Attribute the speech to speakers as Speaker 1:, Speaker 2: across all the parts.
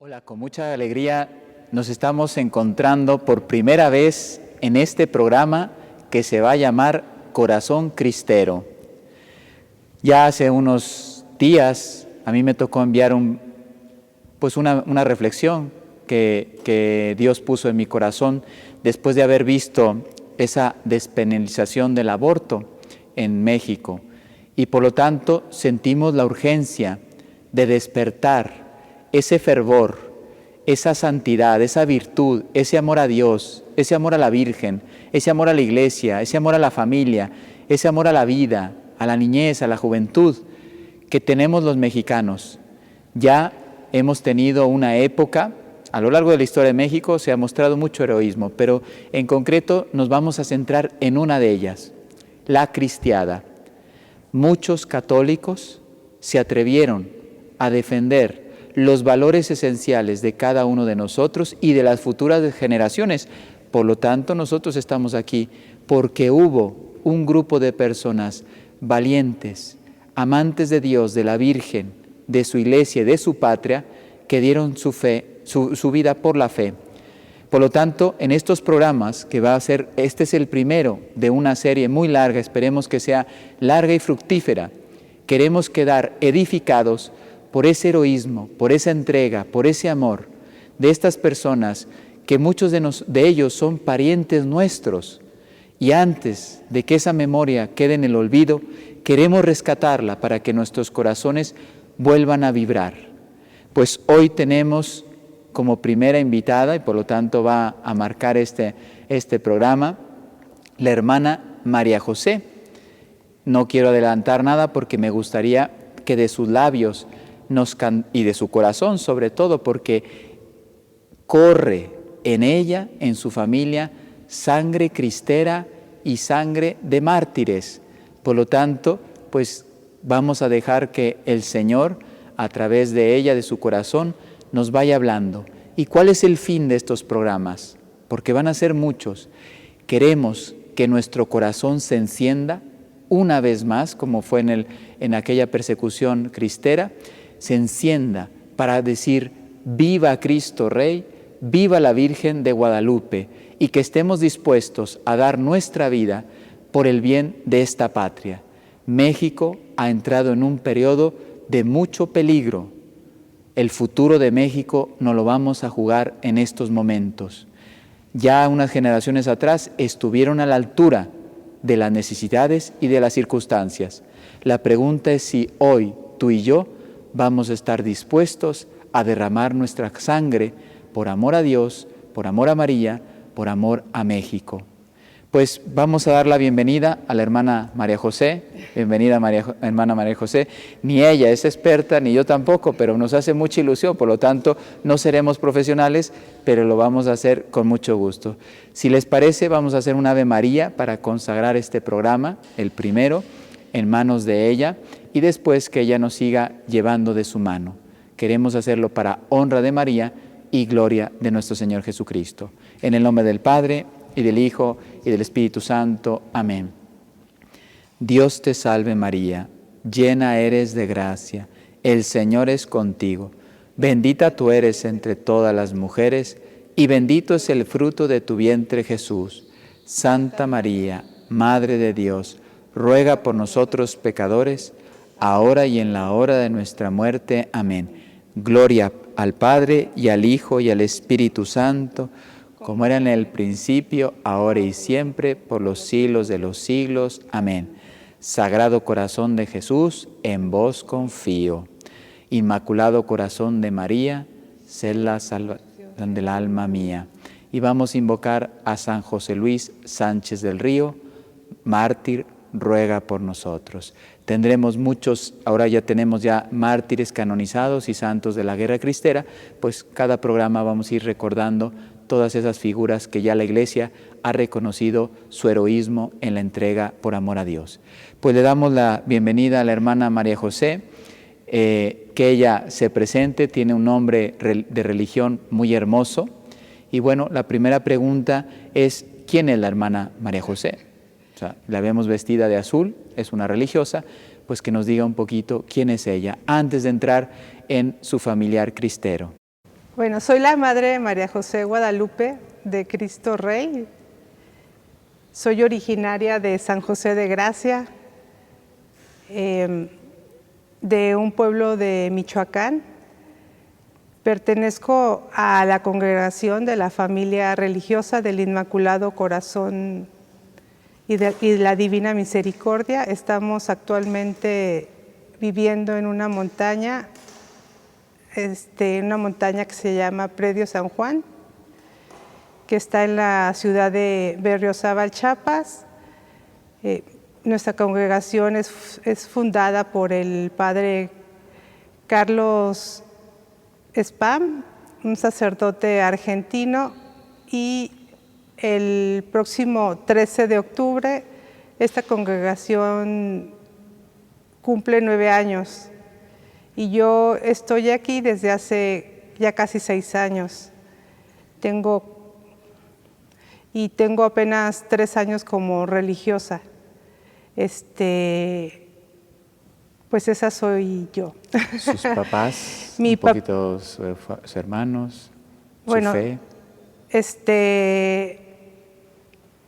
Speaker 1: Hola, con mucha alegría nos estamos encontrando por primera vez en este programa que se va a llamar Corazón Cristero. Ya hace unos días a mí me tocó enviar una reflexión que Dios puso en mi corazón después de haber visto esa despenalización del aborto en México. Y por lo tanto sentimos la urgencia de despertar ese fervor, esa santidad, esa virtud, ese amor a Dios, ese amor a la Virgen, ese amor a la Iglesia, ese amor a la familia, ese amor a la vida, a la niñez, a la juventud, que tenemos los mexicanos. Ya hemos tenido una época, a lo largo de la historia de México se ha mostrado mucho heroísmo, pero en concreto nos vamos a centrar en una de ellas, la cristiada. Muchos católicos se atrevieron a defender los valores esenciales de cada uno de nosotros y de las futuras generaciones. Por lo tanto, nosotros estamos aquí porque hubo un grupo de personas valientes, amantes de Dios, de la Virgen, de su Iglesia y de su patria, que dieron su fe, su vida por la fe. Por lo tanto, en estos programas, que va a ser, este es el primero de una serie muy larga, esperemos que sea larga y fructífera, queremos quedar edificados por ese heroísmo, por esa entrega, por ese amor de estas personas, que muchos de ellos son parientes nuestros, y antes de que esa memoria quede en el olvido, queremos rescatarla para que nuestros corazones vuelvan a vibrar. Pues hoy tenemos como primera invitada, y por lo tanto va a marcar este programa, la hermana María José. No quiero adelantar nada porque me gustaría que de sus labios y de su corazón sobre todo, porque corre en ella, en su familia, sangre cristera y sangre de mártires. Por lo tanto, pues vamos a dejar que el Señor, a través de ella, de su corazón, nos vaya hablando. ¿Y cuál es el fin de estos programas? Porque van a ser muchos. Queremos que nuestro corazón se encienda una vez más, como fue en aquella persecución cristera, se encienda para decir: viva Cristo Rey, viva la Virgen de Guadalupe, y que estemos dispuestos a dar nuestra vida por el bien de esta patria. México ha entrado en un periodo de mucho peligro. El futuro de México no lo vamos a jugar en estos momentos. Ya unas generaciones atrás estuvieron a la altura de las necesidades y de las circunstancias. La pregunta es si hoy tú y yo vamos a estar dispuestos a derramar nuestra sangre por amor a Dios, por amor a María, por amor a México. Pues vamos a dar la bienvenida a la hermana María José. Bienvenida, hermana María José. Ni ella es experta, ni yo tampoco, pero nos hace mucha ilusión. Por lo tanto, no seremos profesionales, pero lo vamos a hacer con mucho gusto. Si les parece, vamos a hacer un Ave María para consagrar este programa, el primero, en manos de ella, y después que ella nos siga llevando de su mano. Queremos hacerlo para honra de María y gloria de nuestro Señor Jesucristo. En el nombre del Padre, y del Hijo, y del Espíritu Santo. Amén. Dios te salve María, llena eres de gracia, el Señor es contigo. Bendita tú eres entre todas las mujeres, y bendito es el fruto de tu vientre Jesús. Santa María, Madre de Dios, ruega por nosotros pecadores, ahora y en la hora de nuestra muerte. Amén. Gloria al Padre, y al Hijo, y al Espíritu Santo, como era en el principio, ahora y siempre, por los siglos de los siglos. Amén. Sagrado corazón de Jesús, en vos confío. Inmaculado corazón de María, sed la salvación del alma mía. Y vamos a invocar a San José Luis Sánchez del Río, mártir, ruega por nosotros. Tendremos muchos, ahora ya tenemos mártires canonizados y santos de la guerra cristera, pues cada programa vamos a ir recordando todas esas figuras que ya la Iglesia ha reconocido su heroísmo en la entrega por amor a Dios. Pues le damos la bienvenida a la hermana María José, que ella se presente, tiene un nombre de religión muy hermoso. Y bueno, la primera pregunta es: ¿quién es la hermana María José? O sea, la vemos vestida de azul, es una religiosa, pues que nos diga un poquito quién es ella, antes de entrar en su familiar cristero.
Speaker 2: Bueno, soy la madre María José Guadalupe de Cristo Rey. Soy originaria de San José de Gracia, de un pueblo de Michoacán. Pertenezco a la congregación de la familia religiosa del Inmaculado Corazón y la Divina Misericordia. Estamos actualmente viviendo en una montaña que se llama Predio San Juan, que está en la ciudad de Berriozábal, Chiapas. Nuestra congregación es fundada por el padre Carlos Spam, un sacerdote argentino, y el próximo 13 de octubre esta congregación cumple 9 años. Y yo estoy aquí desde hace ya casi 6 años. Tengo apenas 3 años como religiosa. Pues esa soy yo.
Speaker 1: ¿Sus papás? ¿Sus hermanos? ¿Su fe?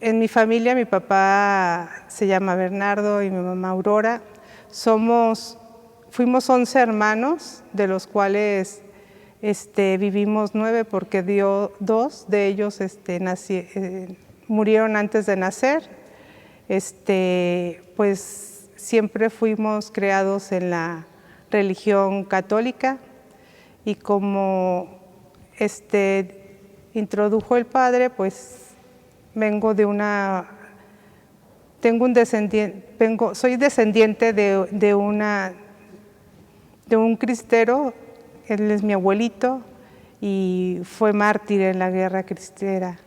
Speaker 2: En mi familia, mi papá se llama Bernardo y mi mamá Aurora. Fuimos 11 hermanos, de los cuales vivimos 9 porque 2 de ellos murieron antes de nacer. Pues siempre fuimos creados en la religión católica, y como introdujo el padre, pues soy descendiente de un cristero. Él es mi abuelito y fue mártir en la guerra cristera.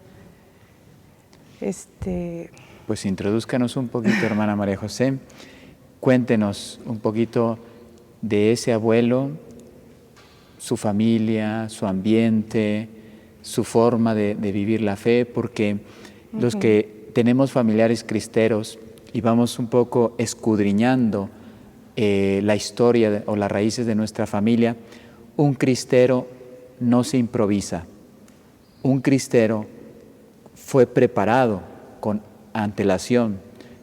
Speaker 1: Pues introdúzcanos un poquito, hermana María José. Cuéntenos un poquito de ese abuelo, su familia, su ambiente, su forma de vivir la fe, porque los que tenemos familiares cristeros y vamos un poco escudriñando la historia o las raíces de nuestra familia, un cristero no se improvisa. Un cristero fue preparado con antelación,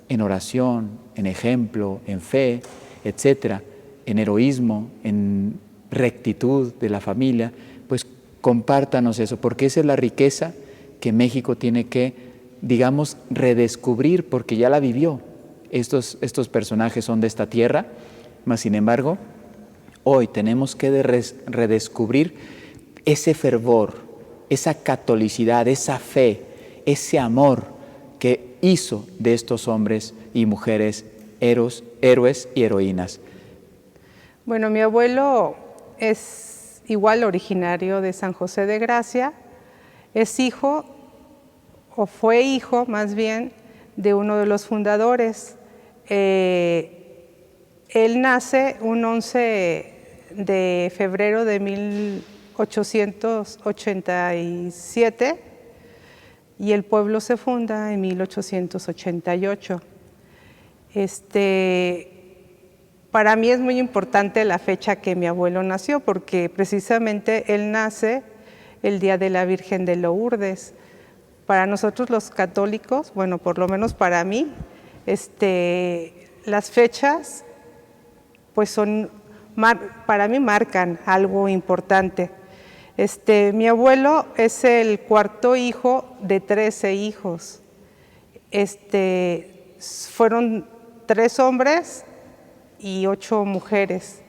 Speaker 1: en oración, en ejemplo, en fe, etcétera, en heroísmo, en rectitud de la familia. Pues compártanos eso, porque esa es la riqueza que México tiene que, digamos, redescubrir, porque ya la vivió. Estos personajes son de esta tierra, mas sin embargo, hoy tenemos que redescubrir ese fervor, esa catolicidad, esa fe, ese amor que hizo de estos hombres y mujeres héroes y heroínas.
Speaker 2: Bueno, mi abuelo es igual originario de San José de Gracia, es hijo, o fue hijo más bien, de uno de los fundadores. Él nace un 11 de febrero de 1887 y el pueblo se funda en 1888. Para mí es muy importante la fecha que mi abuelo nació, porque precisamente él nace el día de la Virgen de Lourdes. Para nosotros los católicos, bueno, por lo menos para mí, las fechas pues para mí marcan algo importante. Mi abuelo es el cuarto hijo de 13 hijos. Fueron 3 hombres y 8 mujeres.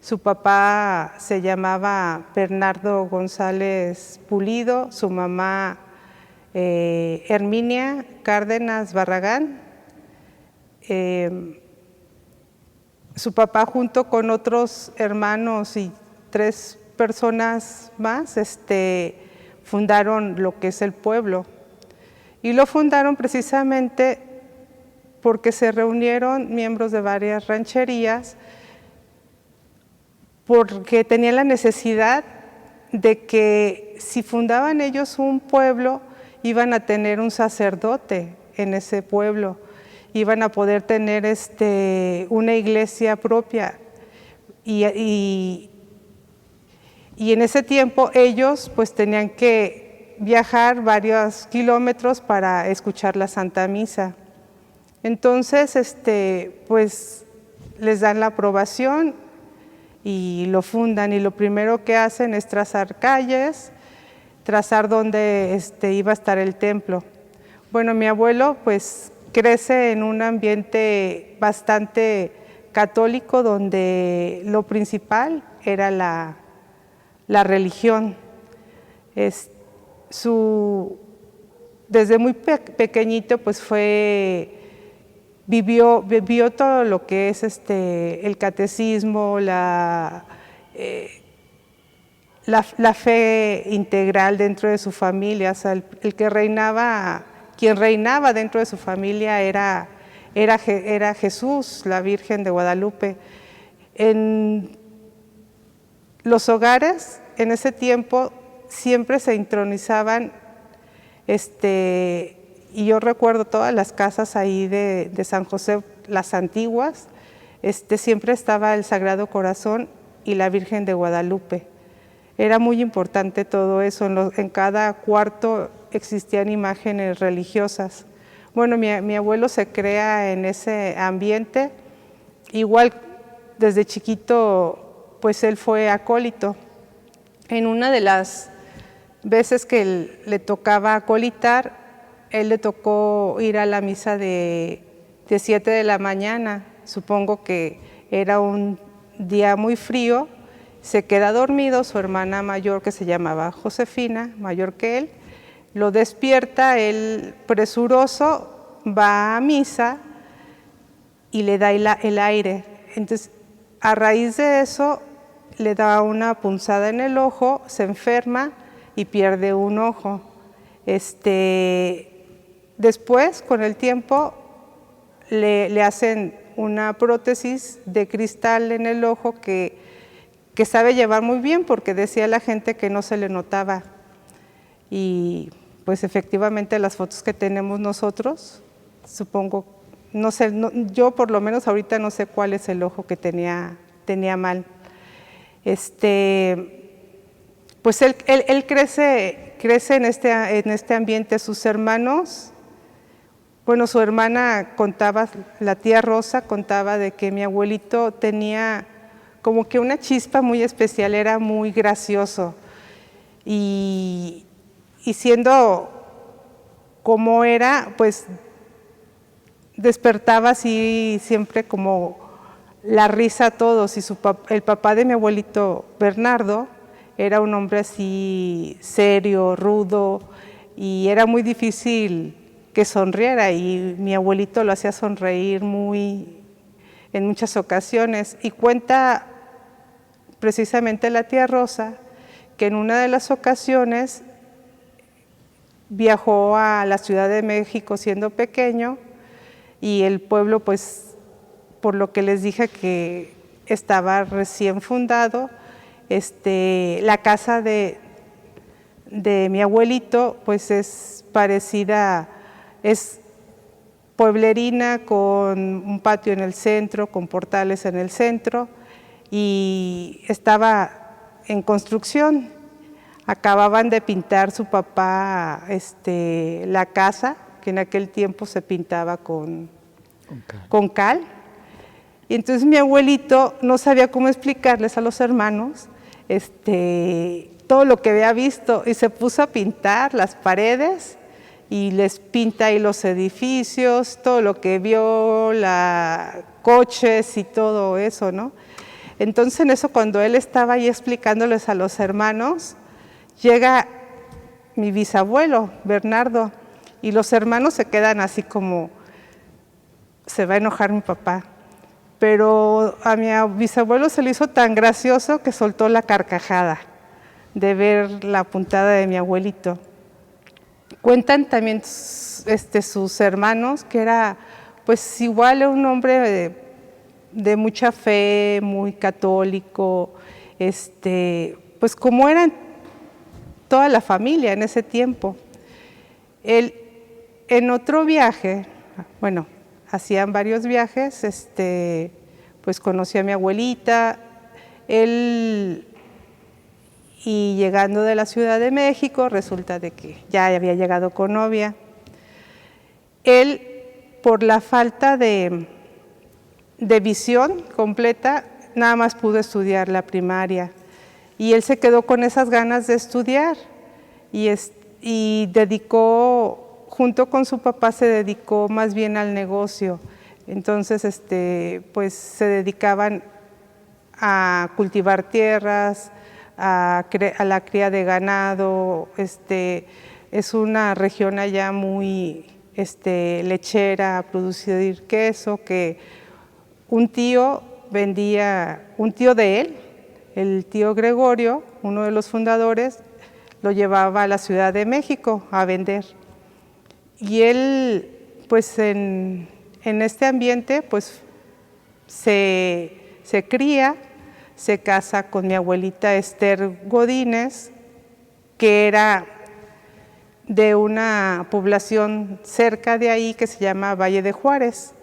Speaker 2: Su papá se llamaba Bernardo González Pulido, su mamá Herminia Cárdenas Barragán. Su papá, junto con otros hermanos y 3 personas más, fundaron lo que es el pueblo. Y lo fundaron precisamente porque se reunieron miembros de varias rancherías, porque tenían la necesidad de que si fundaban ellos un pueblo, iban a tener un sacerdote en ese pueblo, iban a poder tener una iglesia propia. Y Y en ese tiempo ellos pues tenían que viajar varios kilómetros para escuchar la Santa Misa. Entonces, pues les dan la aprobación y lo fundan, y lo primero que hacen es trazar calles, trazar dónde iba a estar el templo. Bueno, mi abuelo pues crece en un ambiente bastante católico donde lo principal era la religión. Desde muy pequeñito pues vivió todo lo que es el catecismo, la fe integral dentro de su familia. O sea, quien reinaba dentro de su familia era Jesús, la Virgen de Guadalupe. En los hogares en ese tiempo siempre se intronizaban, y yo recuerdo todas las casas ahí de San José, las antiguas, siempre estaba el Sagrado Corazón y la Virgen de Guadalupe. Era muy importante todo eso. En cada cuarto existían imágenes religiosas. Bueno, mi abuelo se crea en ese ambiente. Igual desde chiquito, pues él fue acólito. En una de las veces que le tocaba acolitar, él le tocó ir a la misa de 7 de la mañana. Supongo que era un día muy frío. Se queda dormido, su hermana mayor, que se llamaba Josefina, mayor que él, lo despierta, él presuroso va a misa y le da el aire. Entonces, a raíz de eso, le da una punzada en el ojo, se enferma y pierde un ojo. Después, con el tiempo, le hacen una prótesis de cristal en el ojo que sabe llevar muy bien, porque decía la gente que no se le notaba. Y pues efectivamente las fotos que tenemos nosotros, supongo, no sé, yo por lo menos ahorita no sé cuál es el ojo que tenía mal. Pues él crece en este ambiente. Sus hermanos, bueno, su hermana contaba, la tía Rosa contaba de que mi abuelito tenía como que una chispa muy especial, era muy gracioso. Y siendo como era, pues despertaba así siempre como la risa a todos. Y el papá de mi abuelito, Bernardo, era un hombre así serio, rudo, y era muy difícil que sonriera, y mi abuelito lo hacía sonreír en muchas ocasiones. Y cuenta precisamente la tía Rosa que en una de las ocasiones viajó a la Ciudad de México siendo pequeño, y el pueblo, pues, por lo que les dije que estaba recién fundado, la casa de mi abuelito, pues es parecida, es pueblerina, con un patio en el centro, con portales en el centro, y estaba en construcción. Acababan de pintar su papá la casa, que en aquel tiempo se pintaba con cal. Y entonces mi abuelito no sabía cómo explicarles a los hermanos todo lo que había visto, y se puso a pintar las paredes y les pinta ahí los edificios, todo lo que vio, coches y todo eso, ¿no? Entonces en eso, cuando él estaba ahí explicándoles a los hermanos, llega mi bisabuelo, Bernardo, y los hermanos se quedan así como, se va a enojar mi papá. Pero a mi bisabuelo se le hizo tan gracioso que soltó la carcajada de ver la puntada de mi abuelito. Cuentan también sus hermanos que era pues igual un hombre de mucha fe, muy católico, pues como eran toda la familia en ese tiempo. Él, en otro viaje, bueno, hacían varios viajes, pues conocí a mi abuelita. Él y llegando de la Ciudad de México, resulta de que ya había llegado con novia. Él, por la falta de visión completa, nada más pudo estudiar la primaria. Y él se quedó con esas ganas de estudiar y dedicó, junto con su papá, se dedicó más bien al negocio. Entonces, pues se dedicaban a cultivar tierras, a la cría de ganado. Es una región allá muy lechera, a producir queso, que un tío de él, el tío Gregorio, uno de los fundadores, lo llevaba a la Ciudad de México a vender. Y él, pues en este ambiente, pues se cría, se casa con mi abuelita Esther Godínez, que era de una población cerca de ahí que se llama Valle de Juárez,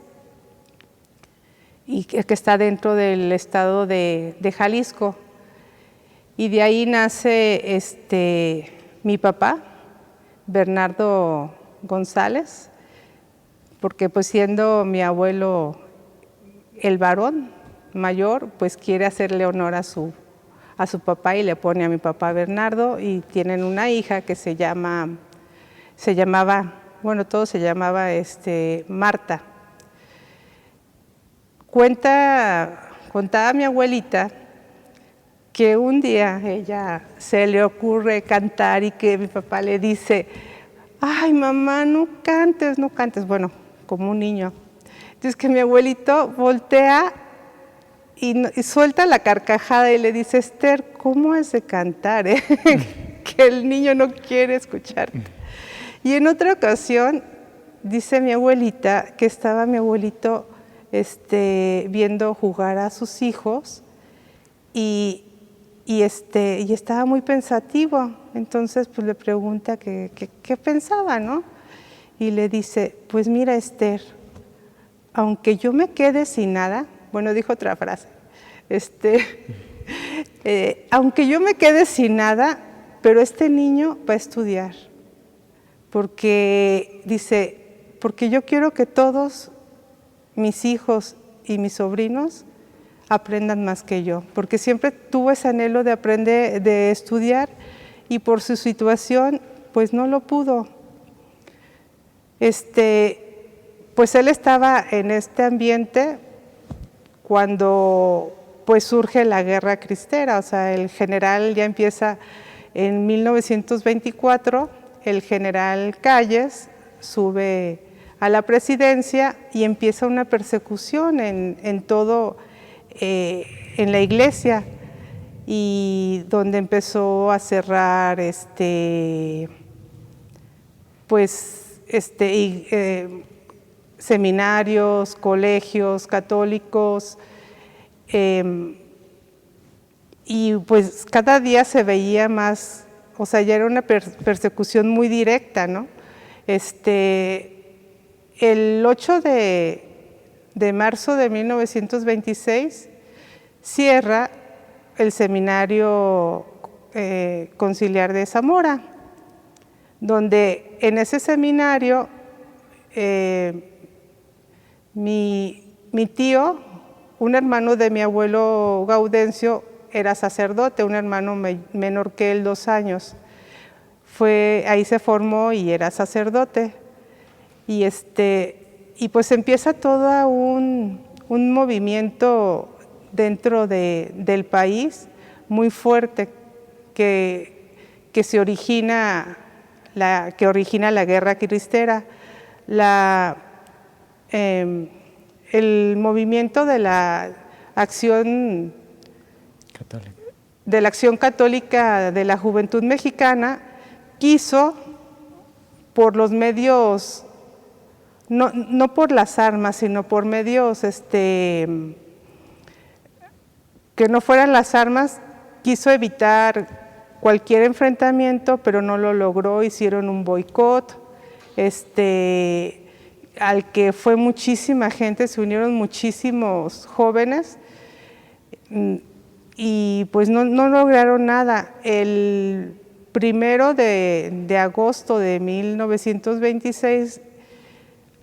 Speaker 2: y que está dentro del estado de Jalisco. Y de ahí nace mi papá, Bernardo González, porque pues siendo mi abuelo el varón mayor, pues quiere hacerle honor a su papá y le pone a mi papá Bernardo, y tienen una hija que se llamaba Marta. Contaba mi abuelita que un día ella se le ocurre cantar y que mi papá le dice: ay, mamá, no cantes, bueno, como un niño. Entonces que mi abuelito voltea y suelta la carcajada y le dice: Esther, ¿cómo has de cantar, que el niño no quiere escucharte? Y en otra ocasión, dice mi abuelita, que estaba mi abuelito viendo jugar a sus hijos y estaba muy pensativo. Entonces pues le pregunta qué pensaba, ¿no? Y le dice: pues mira, Esther, aunque yo me quede sin nada, bueno, dijo otra frase, aunque yo me quede sin nada, pero este niño va a estudiar, porque yo quiero que todos mis hijos y mis sobrinos aprendan más que yo, porque siempre tuvo ese anhelo de aprender, de estudiar, y por su situación pues no lo pudo. Pues él estaba en este ambiente cuando pues surge la Guerra Cristera. O sea, el general ya empieza en 1924, el general Calles sube a la presidencia y empieza una persecución en la iglesia, y donde empezó a cerrar seminarios, colegios católicos, y pues cada día se veía más, o sea, ya era una persecución muy directa, ¿no? El 8 de marzo de 1926 cierra el seminario conciliar de Zamora, donde en ese seminario mi tío, un hermano de mi abuelo Gaudencio, era sacerdote, un hermano menor que él 2 años. Ahí se formó y era sacerdote. Y pues empieza todo un movimiento dentro del país muy fuerte que origina la Guerra Cristera. El movimiento de la acción católica de la Juventud Mexicana quiso, por los medios, no por las armas, sino por medios que no fueran las armas, quiso evitar cualquier enfrentamiento, pero no lo logró. Hicieron un boicot, al que fue muchísima gente, se unieron muchísimos jóvenes, y pues no lograron nada. El 1 de agosto de 1926,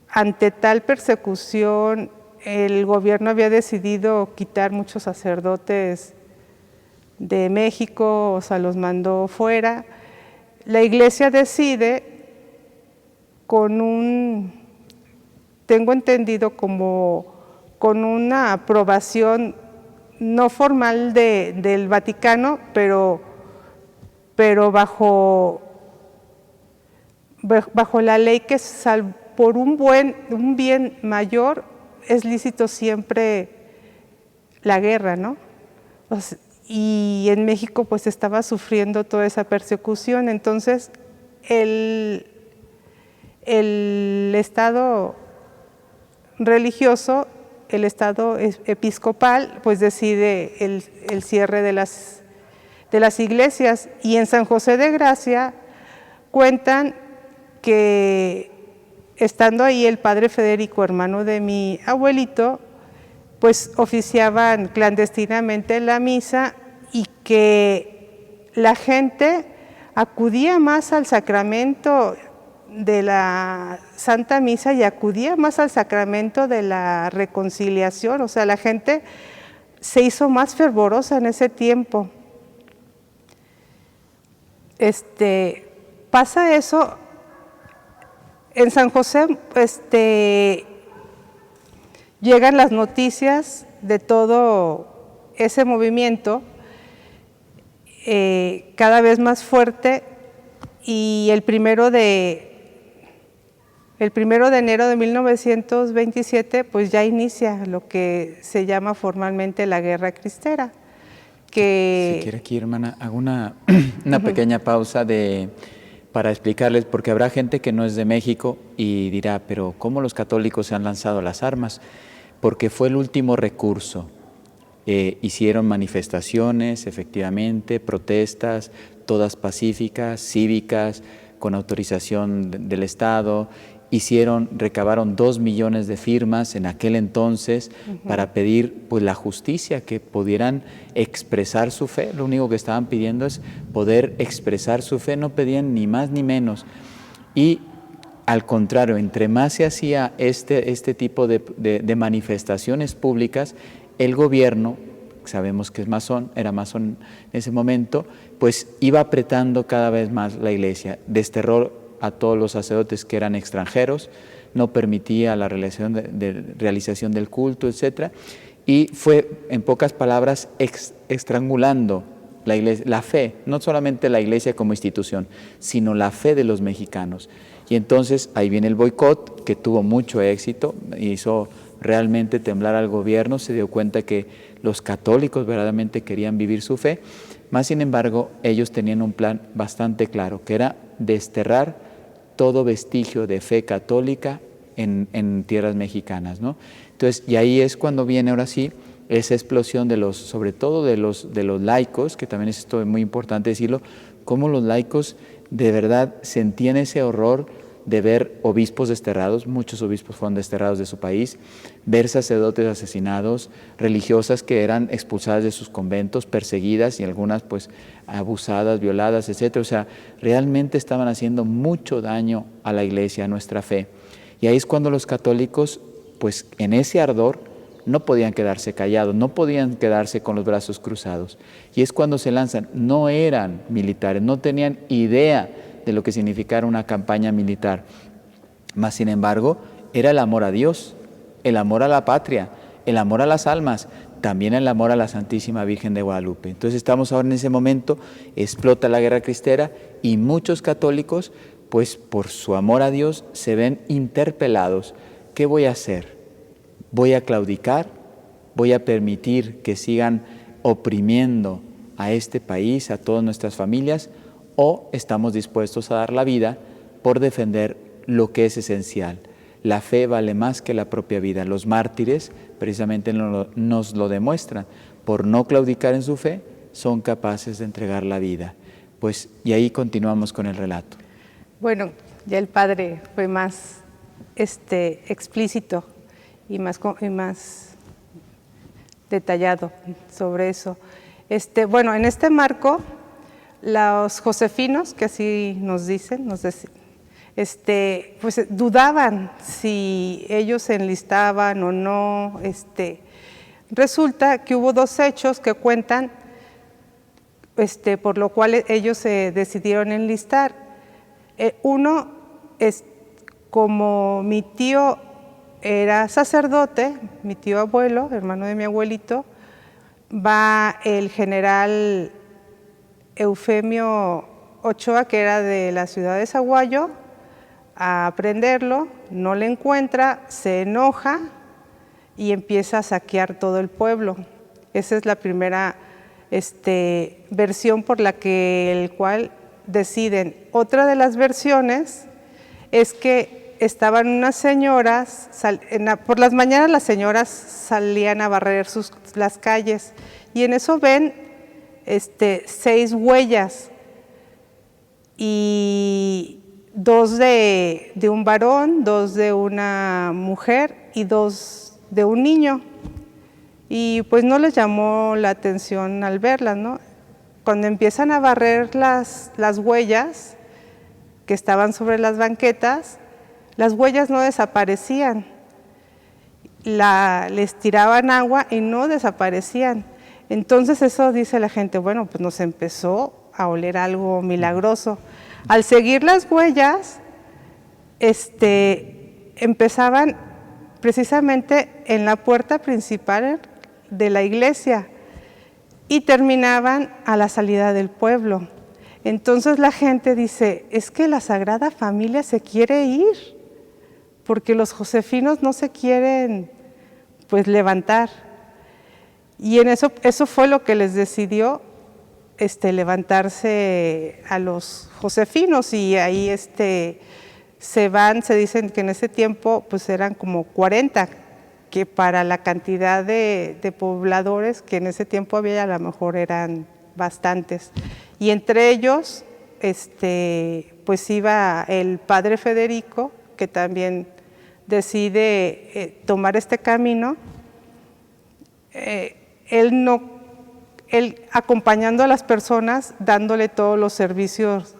Speaker 2: ante tal persecución, el gobierno había decidido quitar muchos sacerdotes de México, o sea, los mandó fuera. La iglesia decide tengo entendido como con una aprobación no formal del Vaticano, pero bajo la ley que por un bien mayor es lícito siempre la guerra, ¿no? O sea, y en México pues estaba sufriendo toda esa persecución, entonces el Estado religioso, el Estado episcopal, pues decide el cierre de las iglesias. Y en San José de Gracia cuentan que estando ahí el padre Federico, hermano de mi abuelito, pues oficiaban clandestinamente la misa y que la gente acudía más al sacramento de la Santa Misa y acudía más al sacramento de la reconciliación. O sea, la gente se hizo más fervorosa en ese tiempo. Pasa eso. En San José llegan las noticias de todo ese movimiento, cada vez más fuerte, y el 1 de enero de 1927 pues ya inicia lo que se llama formalmente la Guerra Cristera.
Speaker 1: Si quiere aquí, hermana, hago una pequeña pausa para explicarles, porque habrá gente que no es de México y dirá, pero ¿cómo los católicos se han lanzado a las armas? Porque fue el último recurso. Hicieron manifestaciones, efectivamente, protestas, todas pacíficas, cívicas, con autorización del Estado. Recabaron 2 millones de firmas en aquel entonces para pedir pues la justicia, que pudieran expresar su fe. Lo único que estaban pidiendo es poder expresar su fe, no pedían ni más ni menos. Y al contrario, entre más se hacía este tipo de manifestaciones públicas, el gobierno, sabemos que era masón en ese momento, pues iba apretando cada vez más la iglesia, desterró a todos los sacerdotes que eran extranjeros, no permitía la realización del culto, etc. Y fue, en pocas palabras, estrangulando la iglesia, la fe, no solamente la iglesia como institución, sino la fe de los mexicanos. Y entonces ahí viene el boicot, que tuvo mucho éxito, hizo realmente temblar al gobierno, se dio cuenta que los católicos verdaderamente querían vivir su fe, más sin embargo ellos tenían un plan bastante claro, que era desterrar todo vestigio de fe católica en tierras mexicanas, ¿no? Entonces, y ahí es cuando viene ahora sí esa explosión sobre todo de los laicos, que también es esto muy importante decirlo, cómo los laicos de verdad sentían ese horror de ver obispos desterrados, muchos obispos fueron desterrados de su país, ver sacerdotes asesinados, religiosas que eran expulsadas de sus conventos, perseguidas y algunas pues abusadas, violadas, etc. O sea, realmente estaban haciendo mucho daño a la iglesia, a nuestra fe. Y ahí es cuando los católicos, pues en ese ardor, no podían quedarse callados, no podían quedarse con los brazos cruzados. Y es cuando se lanzan, no eran militares, no tenían idea de lo que significara una campaña militar. Mas, sin embargo, era el amor a Dios, el amor a la patria, el amor a las almas, también el amor a la Santísima Virgen de Guadalupe. Entonces estamos ahora en ese momento, explota la Guerra Cristera y muchos católicos, pues por su amor a Dios, se ven interpelados. ¿Qué voy a hacer? ¿Voy a claudicar? ¿Voy a permitir que sigan oprimiendo a este país, a todas nuestras familias? ¿O estamos dispuestos a dar la vida por defender lo que es esencial? La fe vale más que la propia vida. Los mártires precisamente nos lo demuestran. Por no claudicar en su fe, son capaces de entregar la vida. Pues, y ahí continuamos con el relato.
Speaker 2: Bueno, ya el padre fue más explícito y más detallado sobre eso. Bueno, en este marco, los josefinos, que así nos dicen, pues dudaban si ellos se enlistaban o no. Resulta que hubo dos hechos que cuentan por lo cual ellos se decidieron enlistar. Uno es como mi tío era sacerdote, mi tío abuelo, hermano de mi abuelito, va el general Eufemio Ochoa, que era de la ciudad de Zaguayo, a prenderlo, no le encuentra, se enoja y empieza a saquear todo el pueblo. Esa es la primera versión por la que el cual deciden. Otra de las versiones es que estaban unas señoras, por las mañanas las señoras salían a barrer las calles y en eso ven 6 huellas y 2 de un varón, 2 de una mujer y 2 de un niño. Y pues no les llamó la atención al verlas, ¿no? Cuando empiezan a barrer las huellas que estaban sobre las banquetas, las huellas no desaparecían. Les tiraban agua y no desaparecían. Entonces eso dice la gente, bueno, pues nos empezó a oler algo milagroso. Al seguir las huellas, empezaban precisamente en la puerta principal de la iglesia y terminaban a la salida del pueblo. Entonces la gente dice, es que la Sagrada Familia se quiere ir, porque los josefinos no se quieren pues levantar. Y en eso fue lo que les decidió levantarse a los josefinos, y ahí se dicen que en ese tiempo pues eran como 40, que para la cantidad de pobladores que en ese tiempo había, a lo mejor eran bastantes. Y entre ellos pues iba el padre Federico, que también decide tomar este camino. Él acompañando a las personas, dándole todos los servicios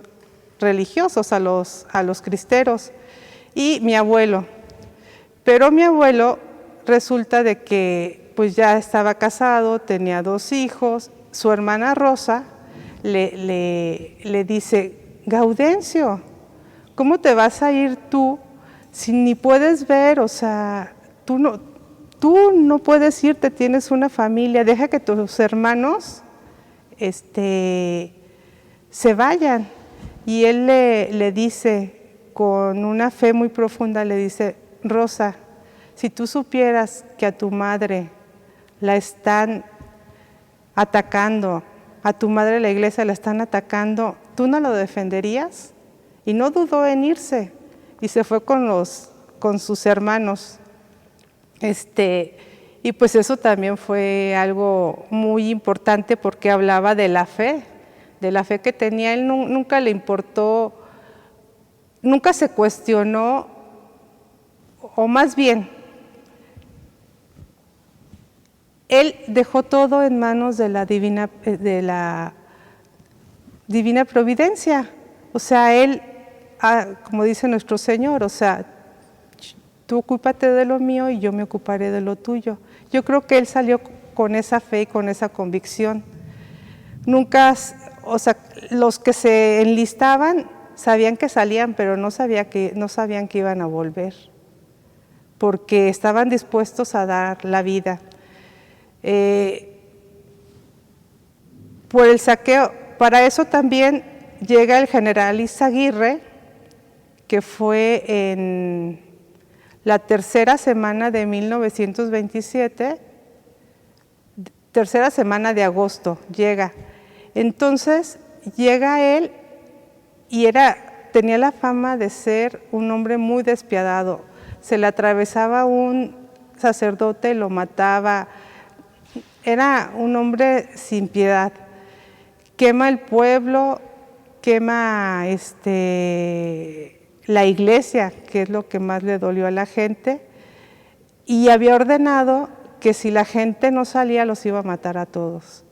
Speaker 2: religiosos a los cristeros, y mi abuelo. Pero mi abuelo resulta de que pues ya estaba casado, tenía 2 hijos. Su hermana Rosa le dice, Gaudencio, ¿cómo te vas a ir tú si ni puedes ver? O sea, tú no puedes irte, tienes una familia, deja que tus hermanos se vayan. Y él le dice, con una fe muy profunda, le dice, Rosa, si tú supieras que a tu madre la están atacando, a tu madre la iglesia la están atacando, ¿tú no lo defenderías? Y no dudó en irse, y se fue con sus hermanos. Y pues eso también fue algo muy importante, porque hablaba de la fe que tenía. Él nunca le importó, nunca se cuestionó, o más bien, él dejó todo en manos de la divina providencia. O sea, él, como dice nuestro Señor, o sea, tú ocúpate de lo mío y yo me ocuparé de lo tuyo. Yo creo que él salió con esa fe y con esa convicción. Nunca, o sea, los que se enlistaban sabían que salían, pero no sabían que iban a volver, porque estaban dispuestos a dar la vida. Por el saqueo, para eso también llega el general Izaguirre, que fue en la tercera semana de 1927, tercera semana de agosto llega. Entonces llega él y tenía la fama de ser un hombre muy despiadado. Se le atravesaba un sacerdote, lo mataba. Era un hombre sin piedad. Quema el pueblo, quema la iglesia, que es lo que más le dolió a la gente, y había ordenado que si la gente no salía los iba a matar a todos.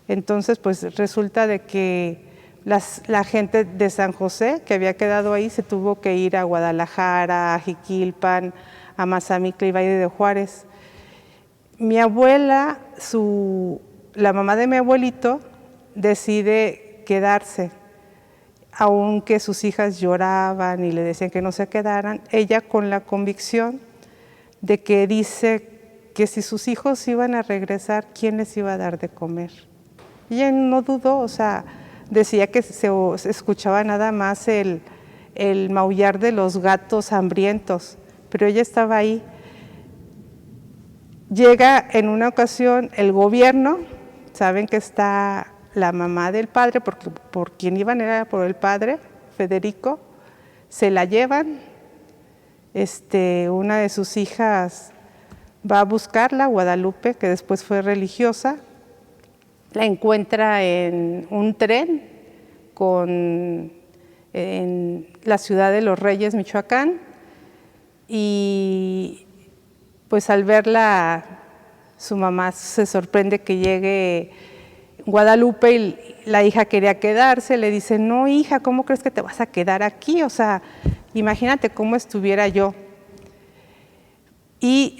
Speaker 2: Entonces, pues resulta de que la gente de San José que había quedado ahí se tuvo que ir a Guadalajara, a Jiquilpan, a Mazamitla y Valle de Juárez. Mi abuela, la mamá de mi abuelito, decide quedarse, aunque sus hijas lloraban y le decían que no se quedaran, ella con la convicción de que dice que si sus hijos iban a regresar, ¿quién les iba a dar de comer? Y ella no dudó, o sea, decía que se escuchaba nada más el maullar de los gatos hambrientos, pero ella estaba ahí. Llega en una ocasión el gobierno, saben que está la mamá del padre, porque por quien iban era por el padre, Federico, se la llevan, una de sus hijas va a buscarla, Guadalupe, que después fue religiosa, la encuentra en un tren en la ciudad de Los Reyes, Michoacán, y pues al verla, su mamá se sorprende que llegue Guadalupe y la hija quería quedarse, le dice, no hija, ¿cómo crees que te vas a quedar aquí? O sea, imagínate cómo estuviera yo. Y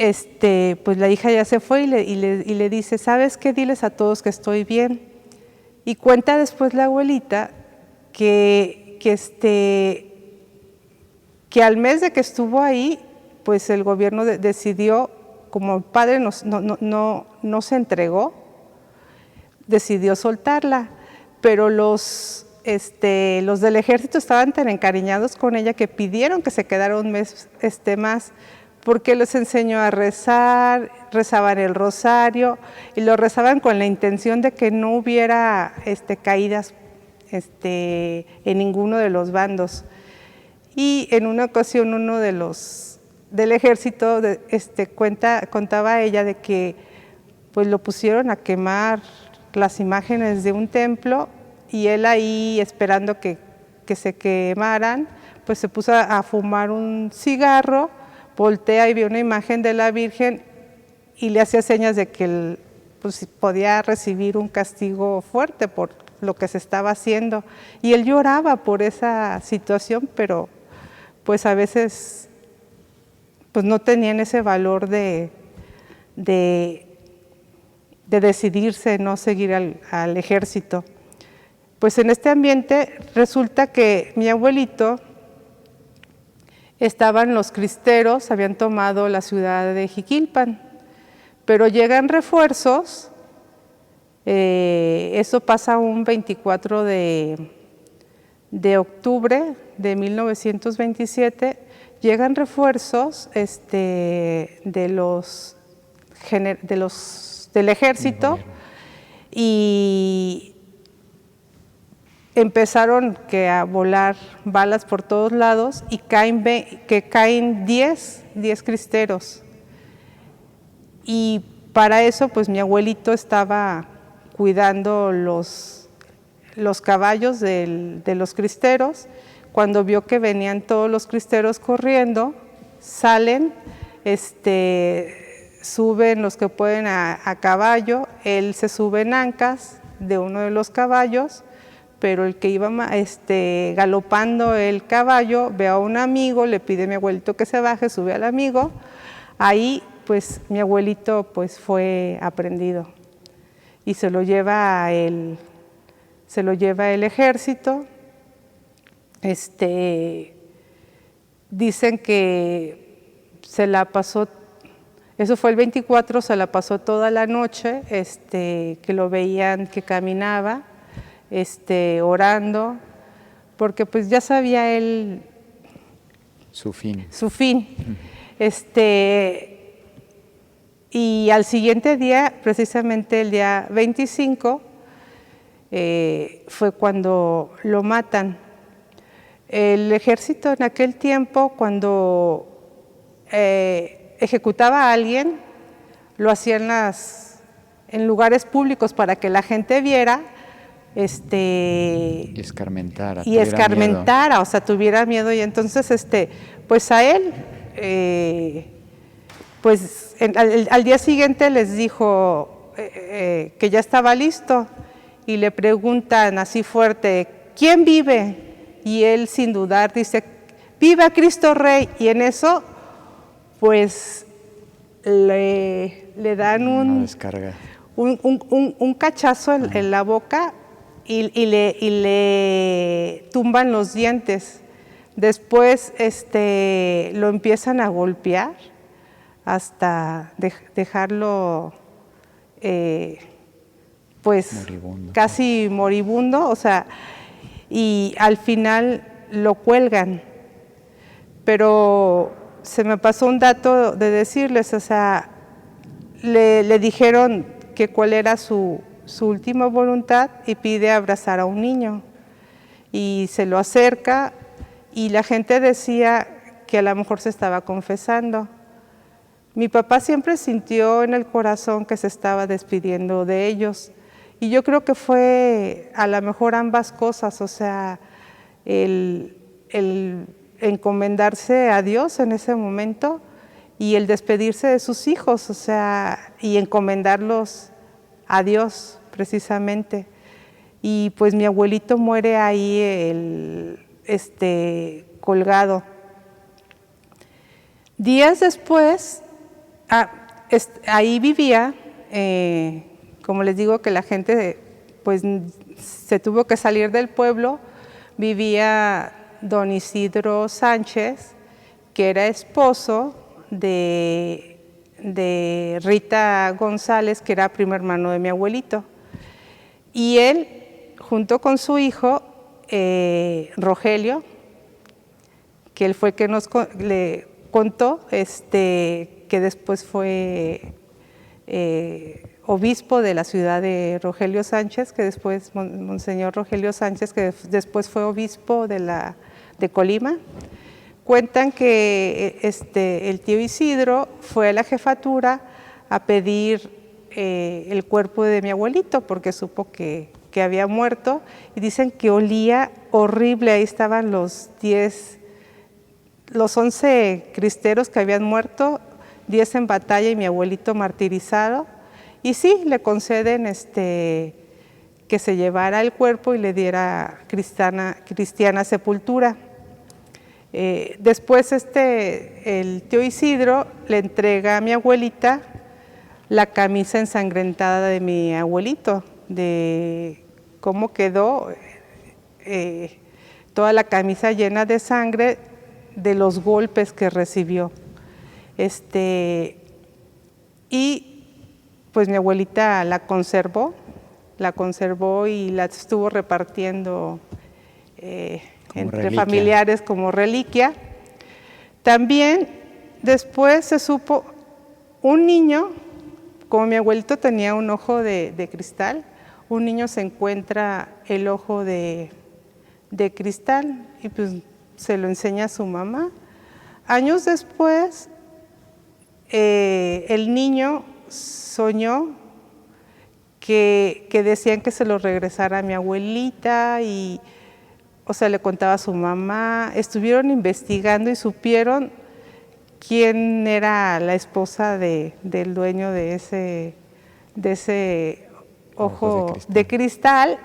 Speaker 2: pues la hija ya se fue y le dice, ¿sabes qué? Diles a todos que estoy bien. Y cuenta después la abuelita que al mes de que estuvo ahí, pues el gobierno decidió, como el padre no se entregó, decidió soltarla, pero los del ejército estaban tan encariñados con ella que pidieron que se quedara un mes más, porque les enseñó a rezar, rezaban el rosario y lo rezaban con la intención de que no hubiera caídas en ninguno de los bandos. Y en una ocasión uno de los del ejército contaba ella de que pues lo pusieron a quemar las imágenes de un templo y él ahí esperando que se quemaran, pues se puso a fumar un cigarro, voltea y vio una imagen de la Virgen y le hacía señas de que él pues, podía recibir un castigo fuerte por lo que se estaba haciendo. Y él lloraba por esa situación, pero pues a veces pues no tenían ese valor de decidirse no seguir al ejército. Pues en este ambiente resulta que mi abuelito, estaban los cristeros, habían tomado la ciudad de Jiquilpan, pero llegan refuerzos, eso pasa un 24 de octubre de 1927, llegan refuerzos del ejército y empezaron a volar balas por todos lados y caen 10 cristeros. Y para eso pues mi abuelito estaba cuidando los caballos de los cristeros. Cuando vio que venían todos los cristeros corriendo, salen, suben los que pueden a caballo, él se sube en ancas de uno de los caballos, pero el que iba galopando el caballo ve a un amigo, le pide a mi abuelito que se baje, sube al amigo, ahí pues mi abuelito pues fue aprehendido y se lo lleva el ejército. Dicen que se la pasó, eso fue el 24, se la pasó toda la noche, que lo veían que caminaba, orando, porque pues ya sabía él
Speaker 1: su fin.
Speaker 2: Y al siguiente día, precisamente el día 25, fue cuando lo matan. El ejército en aquel tiempo, cuando ejecutaba a alguien, lo hacían en lugares públicos para que la gente viera,
Speaker 1: y escarmentara,
Speaker 2: o sea, tuviera miedo. Y entonces, pues a él, pues al día siguiente les dijo que ya estaba listo y le preguntan así fuerte, ¿quién vive? Y él sin dudar dice, ¡viva Cristo Rey! Y en eso, pues, le dan un cachazo en la boca y le tumban los dientes. Después lo empiezan a golpear hasta dejarlo pues moribundo. Casi moribundo, o sea, y al final lo cuelgan. Pero se me pasó un dato de decirles, o sea, le dijeron que cuál era su última voluntad y pide abrazar a un niño. Y se lo acerca y la gente decía que a lo mejor se estaba confesando. Mi papá siempre sintió en el corazón que se estaba despidiendo de ellos. Y yo creo que fue a lo mejor ambas cosas, o sea, el encomendarse a Dios en ese momento y el despedirse de sus hijos, o sea, y encomendarlos a Dios precisamente. Y pues mi abuelito muere ahí colgado. Días después, ahí vivía, como les digo que la gente pues se tuvo que salir del pueblo, vivía don Isidro Sánchez, que era esposo de Rita González, que era primo hermano de mi abuelito. Y él, junto con su hijo, Rogelio, que él fue el que le contó, que después fue obispo de la ciudad de Rogelio Sánchez, que después, Monseñor Rogelio Sánchez, que después fue obispo de Colima. Cuentan que el tío Isidro fue a la jefatura a pedir el cuerpo de mi abuelito porque supo que había muerto, y dicen que olía horrible. Ahí estaban los 11 cristeros que habían muerto, 10 en batalla y mi abuelito martirizado. Y sí, le conceden que se llevara el cuerpo y le diera cristiana sepultura. Después el tío Isidro le entrega a mi abuelita la camisa ensangrentada de mi abuelito, de cómo quedó toda la camisa llena de sangre de los golpes que recibió. Y pues mi abuelita la conservó y la estuvo repartiendo entre familiares como reliquia. También después se supo, un niño, como mi abuelito tenía un ojo de cristal, un niño se encuentra el ojo de cristal y pues se lo enseña a su mamá. Años después, el niño soñó que decían que se lo regresara a mi abuelita y, o sea, le contaba a su mamá. Estuvieron investigando y supieron quién era la esposa del dueño de ese ojo de cristal,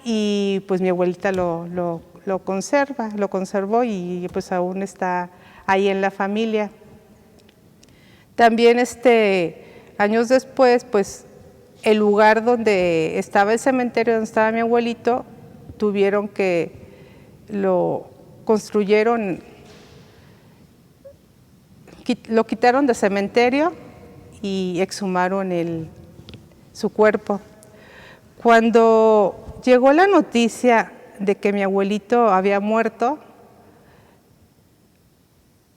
Speaker 2: y pues mi abuelita lo conservó y pues aún está ahí en la familia. También años después, pues el lugar donde estaba el cementerio, donde estaba mi abuelito, tuvieron que lo quitaron de cementerio y exhumaron su cuerpo. Cuando llegó la noticia de que mi abuelito había muerto,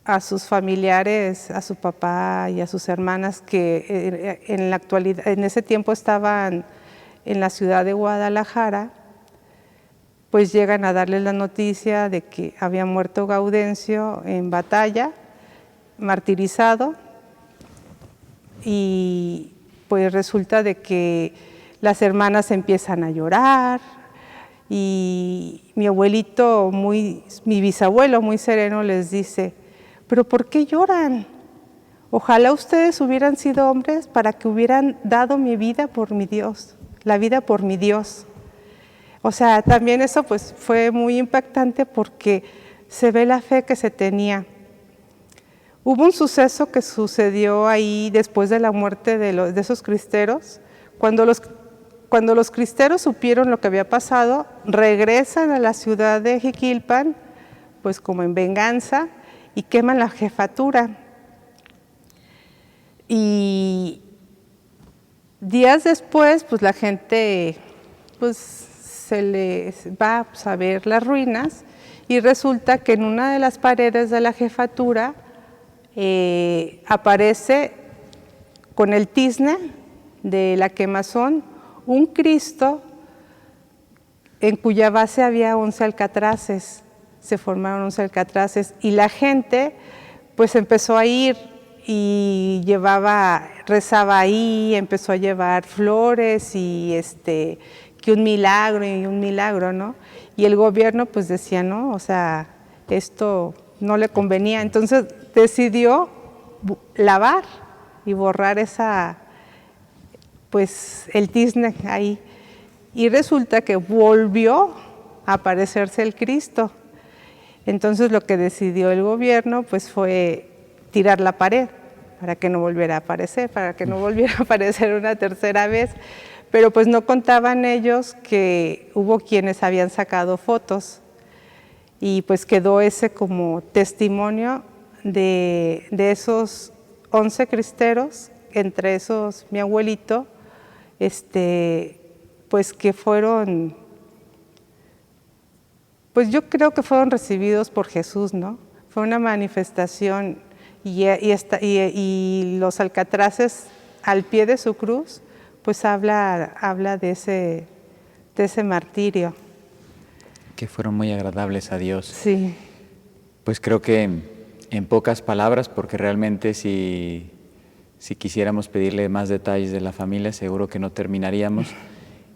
Speaker 2: a sus familiares, a su papá y a sus hermanas, que en la actualidad, en ese tiempo estaban en la ciudad de Guadalajara, pues llegan a darles la noticia de que había muerto Gaudencio en batalla, martirizado, y pues resulta de que las hermanas empiezan a llorar y mi abuelito, mi bisabuelo muy sereno les dice: ¿pero por qué lloran? Ojalá ustedes hubieran sido hombres para que hubieran dado mi vida por mi Dios, la vida por mi Dios. O sea, también eso pues fue muy impactante porque se ve la fe que se tenía. Hubo un suceso que sucedió ahí después de la muerte de esos cristeros. Cuando los cristeros supieron lo que había pasado, regresan a la ciudad de Jiquilpan, pues como en venganza, y queman la jefatura. Y días después, pues la gente pues, se les va pues, a ver las ruinas, y resulta que en una de las paredes de la jefatura aparece con el tizne de la quemazón un Cristo en cuya base había 11 alcatraces, se formaron 11 alcatraces, y la gente pues empezó a ir y rezaba ahí, empezó a llevar flores y que un milagro, ¿no? Y el gobierno pues decía, no, o sea, esto no le convenía, entonces decidió lavar y borrar el tizne ahí. Y resulta que volvió a aparecerse el Cristo. Entonces lo que decidió el gobierno pues fue tirar la pared para que no volviera a aparecer, para que no volviera a aparecer una tercera vez. Pero pues no contaban ellos que hubo quienes habían sacado fotos y pues quedó ese como testimonio de esos 11 cristeros, entre esos mi abuelito, pues que fueron, pues yo creo que fueron recibidos por Jesús, ¿no? Fue una manifestación y los alcatraces al pie de su cruz, pues habla de ese martirio.
Speaker 1: Que fueron muy agradables a Dios.
Speaker 2: Sí.
Speaker 1: Pues creo que en pocas palabras, porque realmente si quisiéramos pedirle más detalles de la familia, seguro que no terminaríamos.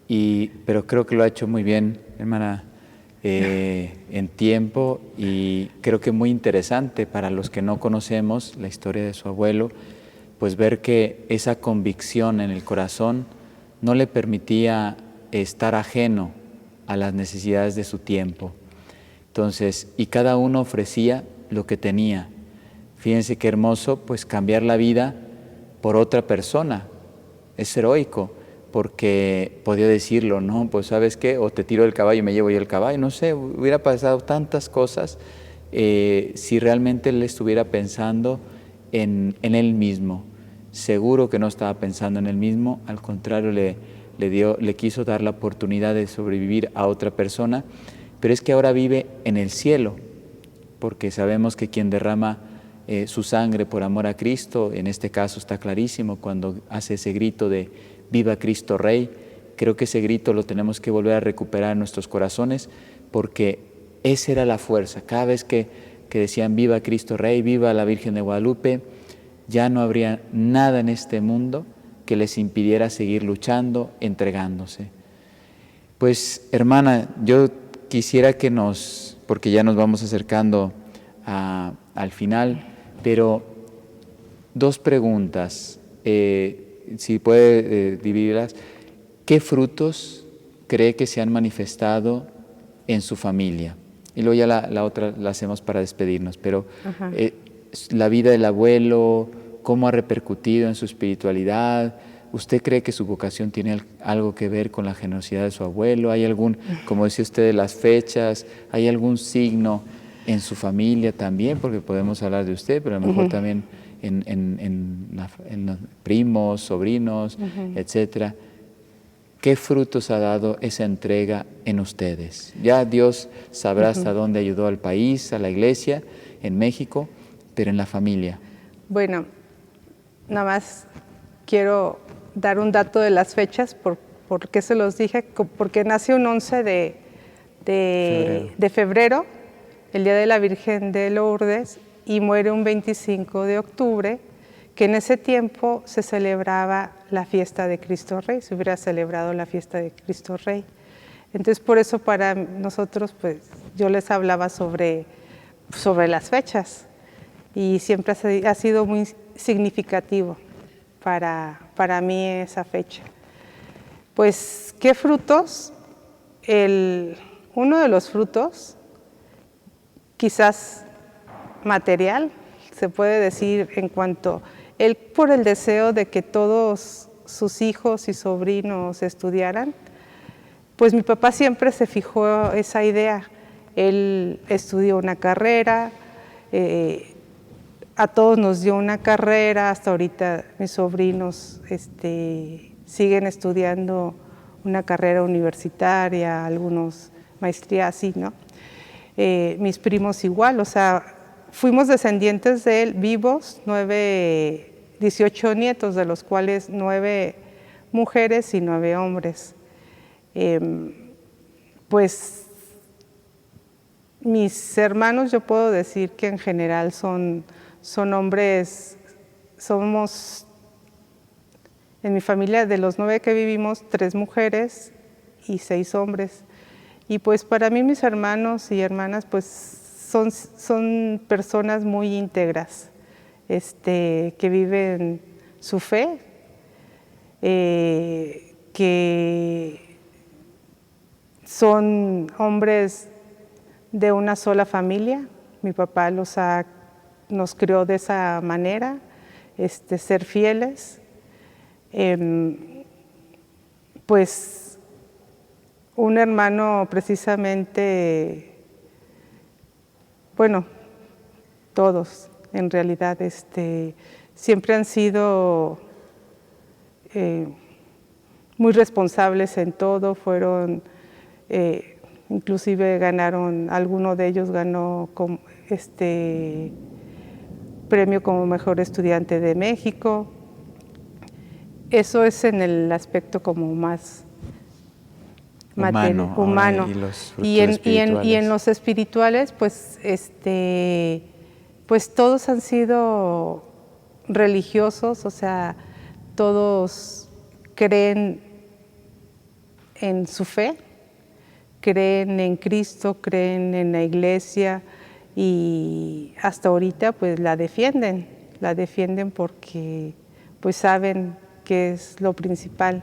Speaker 1: Pero creo que lo ha hecho muy bien, hermana, en tiempo, y creo que muy interesante para los que no conocemos la historia de su abuelo, pues ver que esa convicción en el corazón no le permitía estar ajeno a las necesidades de su tiempo. Entonces, y cada uno ofrecía lo que tenía. Fíjense qué hermoso, pues cambiar la vida por otra persona. Es heroico, porque podía decirlo, no, pues ¿sabes qué? O te tiro el caballo y me llevo yo el caballo. No sé, hubiera pasado tantas cosas si realmente él estuviera pensando en él mismo. Seguro que no estaba pensando en él mismo, al contrario, le quiso dar la oportunidad de sobrevivir a otra persona, pero es que ahora vive en el cielo, porque sabemos que quien derrama su sangre por amor a Cristo, en este caso está clarísimo cuando hace ese grito de ¡Viva Cristo Rey! Creo que ese grito lo tenemos que volver a recuperar en nuestros corazones, porque esa era la fuerza. Cada vez que decían ¡Viva Cristo Rey! ¡Viva la Virgen de Guadalupe!, ya no habría nada en este mundo que les impidiera seguir luchando, entregándose. Pues, hermana, yo quisiera que porque ya nos vamos acercando al final, pero 2 preguntas, si puede dividirlas. ¿Qué frutos cree que se han manifestado en su familia? Y luego ya la otra la hacemos para despedirnos, pero la vida del abuelo, ¿cómo ha repercutido en su espiritualidad? ¿Usted cree que su vocación tiene algo que ver con la generosidad de su abuelo? ¿Hay algún, como decía usted, de las fechas, hay algún signo en su familia también? Porque podemos hablar de usted, pero a lo mejor también en los primos, sobrinos, etcétera. ¿Qué frutos ha dado esa entrega en ustedes? Ya Dios sabrá hasta dónde ayudó al país, a la iglesia, en México, pero en la familia.
Speaker 2: Bueno, nada más quiero dar un dato de las fechas, por qué se los dije, porque nació un 11 de febrero, el Día de la Virgen de Lourdes, y muere un 25 de octubre, que en ese tiempo se celebraba la fiesta de Cristo Rey, se hubiera celebrado la fiesta de Cristo Rey. Entonces, por eso para nosotros, pues, yo les hablaba sobre las fechas, y siempre ha sido muy significativo para mí esa fecha. Pues, ¿qué frutos? uno de los frutos, quizás material, se puede decir, en cuanto él por el deseo de que todos sus hijos y sobrinos estudiaran, pues mi papá siempre se fijó esa idea. Él estudió una carrera, a todos nos dio una carrera, hasta ahorita mis sobrinos siguen estudiando una carrera universitaria, algunos maestría así, ¿no? Mis primos igual, o sea, fuimos descendientes de él vivos, 18 nietos, de los cuales 9 mujeres y 9 hombres. Pues mis hermanos, yo puedo decir que en general son hombres, somos, en mi familia de los 9 que vivimos, 3 mujeres y 6 hombres. Y pues para mí mis hermanos y hermanas pues son personas muy íntegras, que viven su fe, que son hombres de una sola familia. Mi papá nos crió de esa manera, ser fieles. Pues un hermano precisamente, bueno, todos en realidad siempre han sido muy responsables en todo, fueron, inclusive alguno de ellos ganó premio como mejor estudiante de México. Eso es en el aspecto como más humano. Y en los espirituales, pues, pues todos han sido religiosos, o sea, todos creen en su fe, creen en Cristo, creen en la iglesia y hasta ahorita pues la defienden porque pues saben que es lo principal.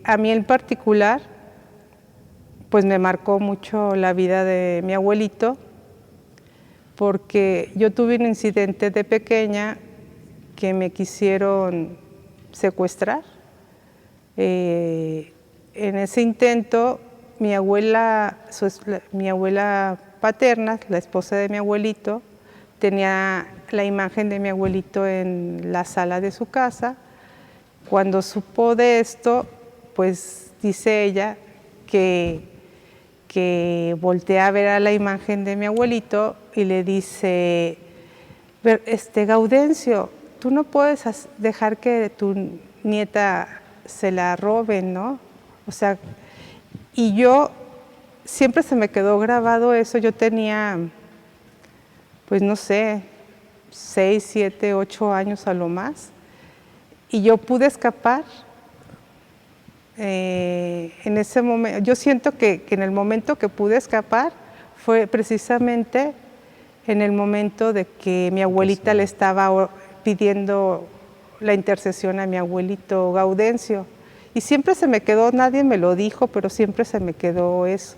Speaker 2: A mí en particular, pues me marcó mucho la vida de mi abuelito, porque yo tuve un incidente de pequeña que me quisieron secuestrar. En ese intento, mi abuela paterna, la esposa de mi abuelito, tenía la imagen de mi abuelito en la sala de su casa. Cuando supo de esto, pues dice ella que voltea a ver a la imagen de mi abuelito y le dice, Gaudencio, tú no puedes dejar que tu nieta se la roben, ¿no? O sea, y yo siempre se me quedó grabado eso. Yo tenía, pues no sé, 6, 7, 8 años a lo más. Y yo pude escapar en ese momento. Yo siento que en el momento que pude escapar fue precisamente en el momento de que mi abuelita le estaba pidiendo la intercesión a mi abuelito Gaudencio. Y siempre se me quedó, nadie me lo dijo, pero siempre se me quedó eso.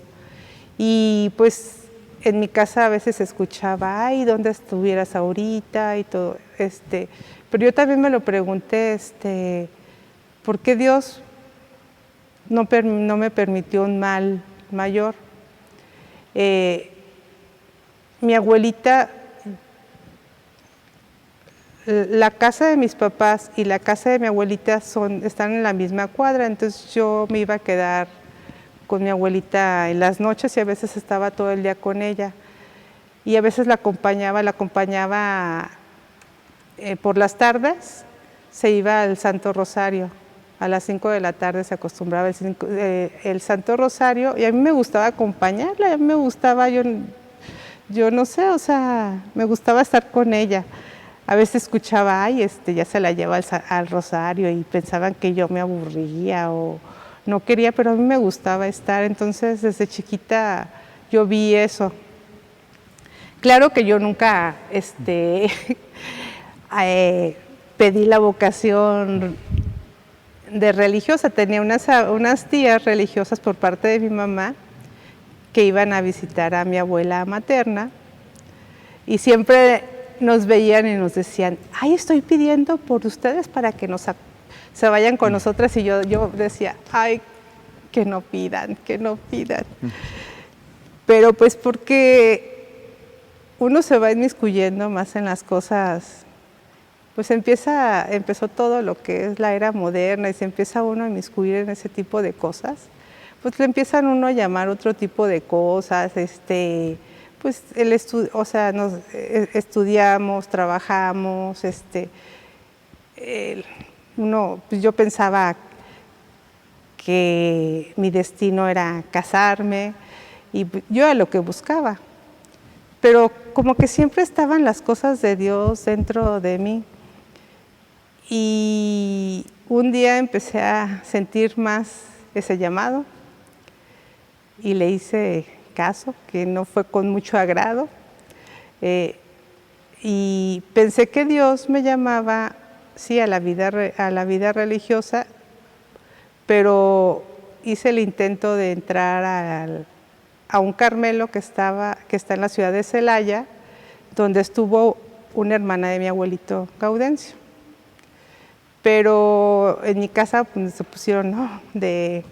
Speaker 2: Y pues en mi casa a veces escuchaba, ay, ¿dónde estuvieras ahorita? Y todo, pero yo también me lo pregunté, ¿por qué Dios no me permitió un mal mayor? Mi abuelita, la casa de mis papás y la casa de mi abuelita están en la misma cuadra, entonces yo me iba a quedar con mi abuelita en las noches y a veces estaba todo el día con ella. Y a veces la acompañaba por las tardes, se iba al Santo Rosario. A las 5 de la tarde se acostumbraba el Santo Rosario y a mí me gustaba acompañarla, a mí me gustaba, yo no sé, o sea, me gustaba estar con ella. A veces escuchaba, ay, ya se la lleva al Rosario y pensaban que yo me aburría o no quería, pero a mí me gustaba estar. Entonces, desde chiquita yo vi eso. Claro que yo nunca pedí la vocación de religiosa. Tenía unas tías religiosas por parte de mi mamá que iban a visitar a mi abuela materna y siempre nos veían y nos decían, ay, estoy pidiendo por ustedes para que se vayan con nosotras. Y yo decía, ay, que no pidan, que no pidan. Pero pues porque uno se va inmiscuyendo más en las cosas, pues empezó todo lo que es la era moderna y se empieza uno a inmiscuir en ese tipo de cosas, pues le empiezan uno a llamar otro tipo de cosas, pues estudiamos, trabajamos, pues yo pensaba que mi destino era casarme y yo era lo que buscaba, pero como que siempre estaban las cosas de Dios dentro de mí y un día empecé a sentir más ese llamado y le hice caso, que no fue con mucho agrado, y pensé que Dios me llamaba, sí, a la vida religiosa, pero hice el intento de entrar a un Carmelo que está en la ciudad de Celaya, donde estuvo una hermana de mi abuelito Gaudencio. Pero en mi casa pues, se pusieron de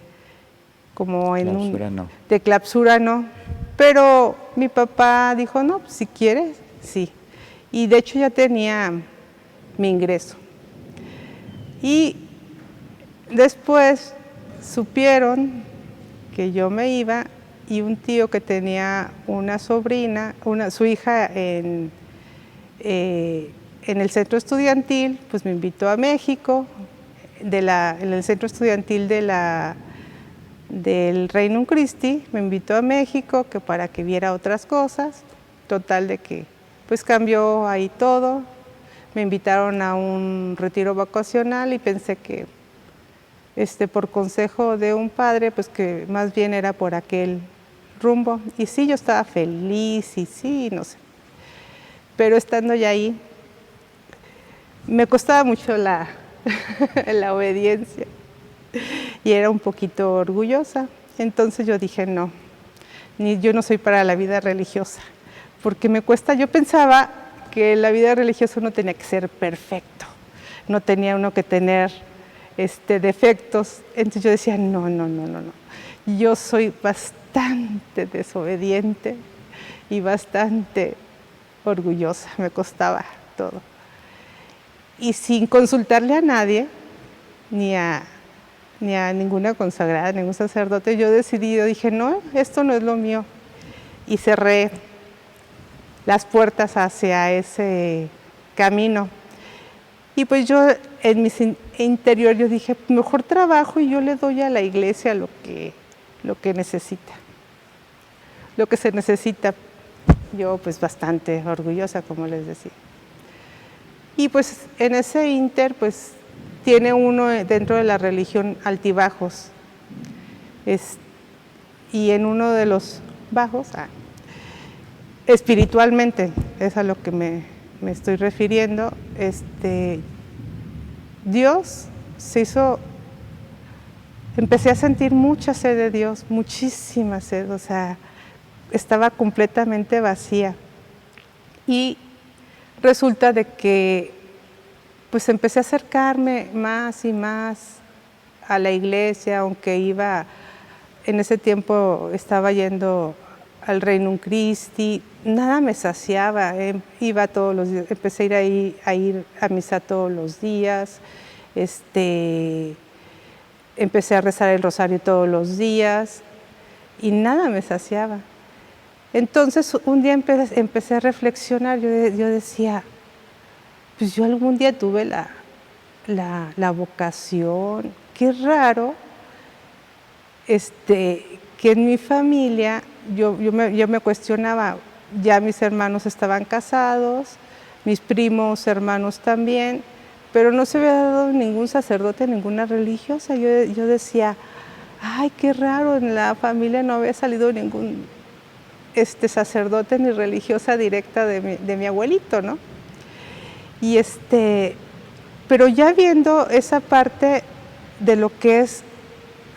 Speaker 2: clausura no. Pero mi papá dijo, no, pues, si quieres, sí. Y de hecho ya tenía mi ingreso. Y después supieron que yo me iba y un tío que tenía una sobrina, su hija en el centro estudiantil, pues me invitó a México, en el centro estudiantil del Reino Christi, me invitó a México para que viera otras cosas, total de que pues cambió ahí todo, me invitaron a un retiro vacacional y pensé que por consejo de un padre, pues que más bien era por aquel rumbo. Y sí, yo estaba feliz y sí, no sé. Pero estando ya ahí, me costaba mucho la obediencia y era un poquito orgullosa. Entonces yo dije, no, yo no soy para la vida religiosa, porque me cuesta, yo pensaba que la vida religiosa uno tenía que ser perfecto, no tenía uno que tener defectos. Entonces yo decía, no, yo soy bastante desobediente y bastante orgullosa, me costaba todo. Y sin consultarle a nadie, ni a ninguna consagrada, ningún sacerdote, yo dije, no, esto no es lo mío. Y cerré las puertas hacia ese camino. Y pues yo en mi interior yo dije, mejor trabajo y yo le doy a la iglesia lo que necesita, lo que se necesita. Yo pues bastante orgullosa, como les decía. Y pues en ese inter pues tiene uno dentro de la religión altibajos. Y en uno de los bajos, espiritualmente, es a lo que me estoy refiriendo, Dios se hizo, empecé a sentir mucha sed de Dios, muchísima sed, o sea, estaba completamente vacía. Y resulta de que pues empecé a acercarme más y más a la iglesia, aunque en ese tiempo estaba yendo al Reino Christi, nada me saciaba, iba todos los días, empecé a ir a misa todos los días, empecé a rezar el rosario todos los días y nada me saciaba. Entonces un día empecé a reflexionar, yo decía, pues yo algún día tuve la vocación, qué raro, que en mi familia yo me cuestionaba, ya mis hermanos estaban casados, mis primos hermanos también, pero no se había dado ningún sacerdote, ninguna religiosa. Yo decía, ay, qué raro, en la familia no había salido ningún sacerdote ni religiosa directa de mi abuelito, ¿no? Y pero ya viendo esa parte, de lo que es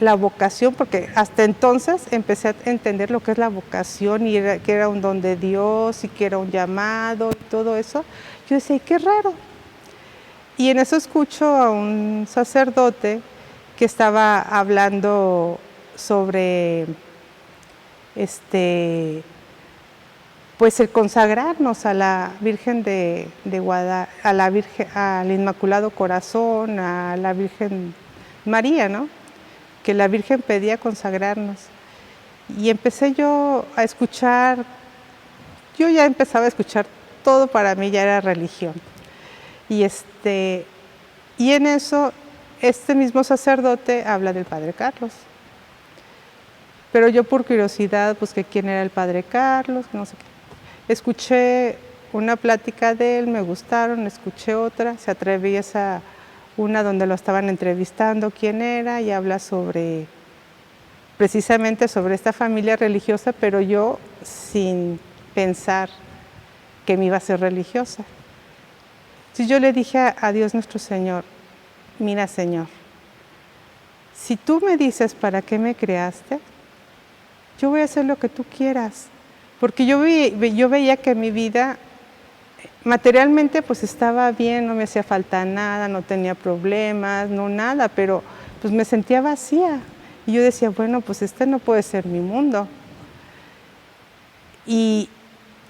Speaker 2: la vocación, porque hasta entonces empecé a entender lo que es la vocación y que era un don de Dios y que era un llamado y todo eso. Yo decía, qué raro. Y en eso escucho a un sacerdote que estaba hablando sobre pues el consagrarnos a la Virgen de Guadalupe, a la Virgen, al Inmaculado Corazón, a la Virgen María, ¿no? Que la Virgen pedía consagrarnos. Y empecé yo a escuchar, yo ya empezaba a escuchar, todo para mí ya era religión. Y en eso, este mismo sacerdote habla del Padre Carlos. Pero yo por curiosidad busqué quién era el Padre Carlos, no sé qué. Escuché una plática de él, me gustaron, escuché otra, se atraviesa una donde lo estaban entrevistando quién era y habla sobre, precisamente sobre esta familia religiosa, pero yo sin pensar que me iba a ser religiosa. Entonces yo le dije a Dios nuestro Señor, mira Señor, si tú me dices para qué me creaste, yo voy a hacer lo que tú quieras, porque yo veía que mi vida materialmente pues estaba bien, no me hacía falta nada, no tenía problemas, no nada, pero pues me sentía vacía. Y yo decía, bueno, pues este no puede ser mi mundo. Y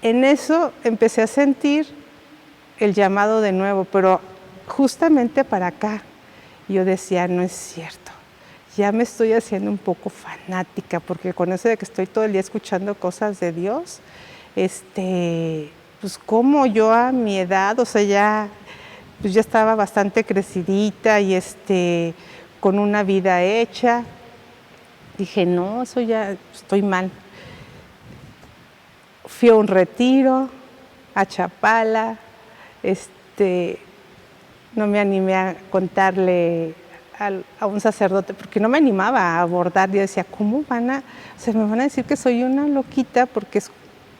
Speaker 2: en eso empecé a sentir el llamado de nuevo, pero justamente para acá. Yo decía, no es cierto, ya me estoy haciendo un poco fanática, porque con eso de que estoy todo el día escuchando cosas de Dios, pues como yo a mi edad, o sea, pues ya estaba bastante crecidita y con una vida hecha, dije, no, eso ya estoy mal. Fui a un retiro, a Chapala, no me animé a contarle a un sacerdote, porque no me animaba a abordar. Yo decía, ¿cómo me van a decir que soy una loquita? Porque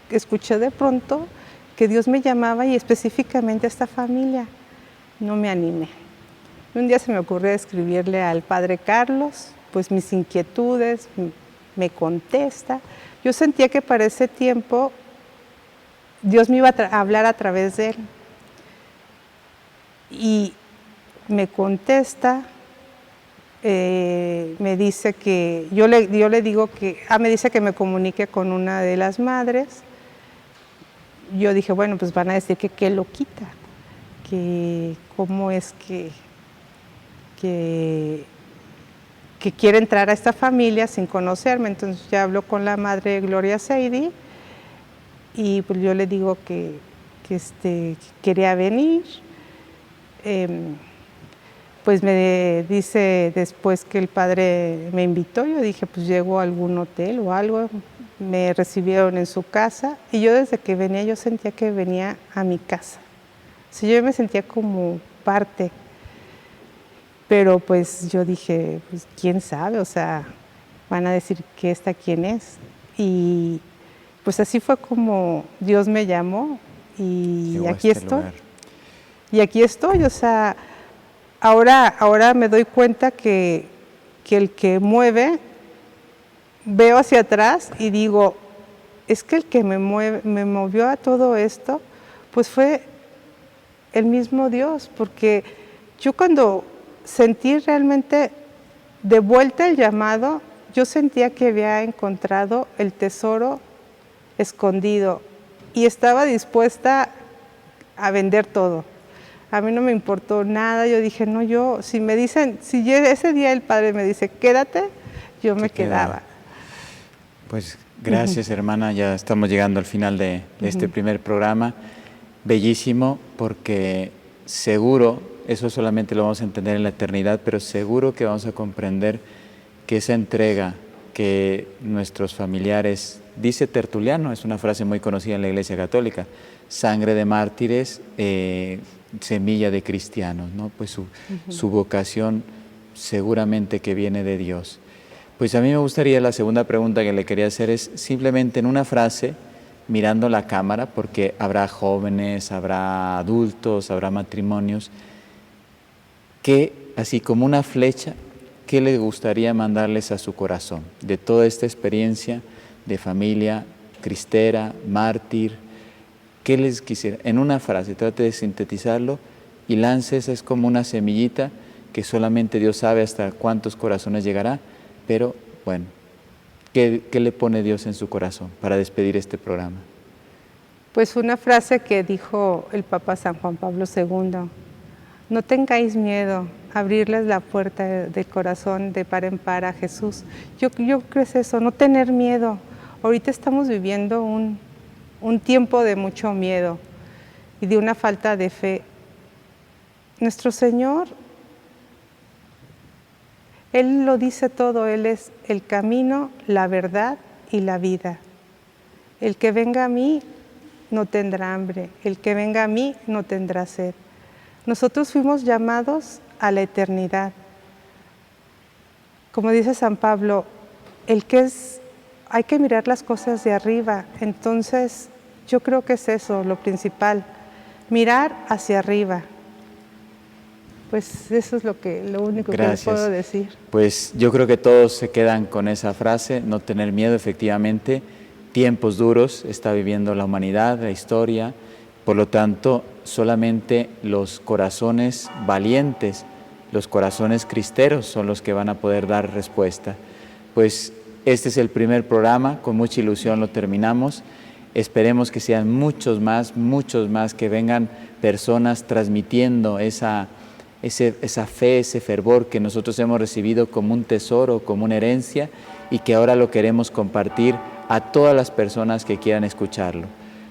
Speaker 2: escuché de pronto que Dios me llamaba y específicamente a esta familia. No me animé. Un día se me ocurrió escribirle al Padre Carlos, pues mis inquietudes, me contesta. Yo sentía que para ese tiempo Dios me iba a hablar a través de él. Y me contesta, me dice que, yo le digo que, me dice que me comunique con una de las madres. Yo dije, bueno, pues van a decir que qué loquita, que cómo es que quiere entrar a esta familia sin conocerme. Entonces ya hablo con la madre Gloria Seidi y pues yo le digo que quería venir. Pues me dice después que el padre me invitó. Yo dije, pues llego a algún hotel o algo. Me recibieron en su casa y yo desde que venía yo sentía que venía a mi casa. O sea, yo me sentía como parte. Pero pues yo dije, pues quién sabe, o sea, van a decir que esta quién es. Y pues así fue como Dios me llamó y aquí estoy. Y aquí estoy, o sea, ahora me doy cuenta que el que mueve, veo hacia atrás y digo, es que el que me movió a todo esto, pues fue el mismo Dios, porque yo cuando sentí realmente de vuelta el llamado, yo sentía que había encontrado el tesoro escondido y estaba dispuesta a vender todo. A mí no me importó nada, yo dije, no, si me dicen, si ese día el padre me dice, quédate, yo me quedaba.
Speaker 1: Pues gracias, hermana, ya estamos llegando al final de este primer programa. Bellísimo, porque seguro, eso solamente lo vamos a entender en la eternidad, pero seguro que vamos a comprender que esa entrega que nuestros familiares, dice Tertuliano, es una frase muy conocida en la Iglesia Católica, sangre de mártires, semilla de cristianos, ¿no? Pues su vocación seguramente que viene de Dios. Pues a mí me gustaría, la segunda pregunta que le quería hacer es simplemente en una frase, mirando la cámara, porque habrá jóvenes, habrá adultos, habrá matrimonios, que así como una flecha ¿qué le gustaría mandarles a su corazón de toda esta experiencia de familia cristera, mártir? ¿Qué les quisiera? En una frase, trate de sintetizarlo y lance, esa es como una semillita que solamente Dios sabe hasta cuántos corazones llegará, pero bueno, ¿qué le pone Dios en su corazón para despedir este programa?
Speaker 2: Pues una frase que dijo el Papa San Juan Pablo II: no tengáis miedo, abrirles la puerta del corazón de par en par a Jesús. Yo creo que es eso, no tener miedo. Ahorita estamos viviendo un tiempo de mucho miedo y de una falta de fe. Nuestro Señor, Él lo dice todo, Él es el camino, la verdad y la vida. El que venga a mí no tendrá hambre, el que venga a mí no tendrá sed. Nosotros fuimos llamados a la eternidad. Como dice San Pablo, hay que mirar las cosas de arriba. Entonces, yo creo que es eso, lo principal, mirar hacia arriba. Pues eso es lo único que les puedo decir.
Speaker 1: Pues yo creo que todos se quedan con esa frase, no tener miedo. Efectivamente, tiempos duros está viviendo la humanidad, la historia. Por lo tanto, solamente los corazones valientes, los corazones cristeros son los que van a poder dar respuesta. Pues este es el primer programa, con mucha ilusión lo terminamos. Esperemos que sean muchos más, que vengan personas transmitiendo esa fe, ese fervor que nosotros hemos recibido como un tesoro, como una herencia, y que ahora lo queremos compartir a todas las personas que quieran escucharlo.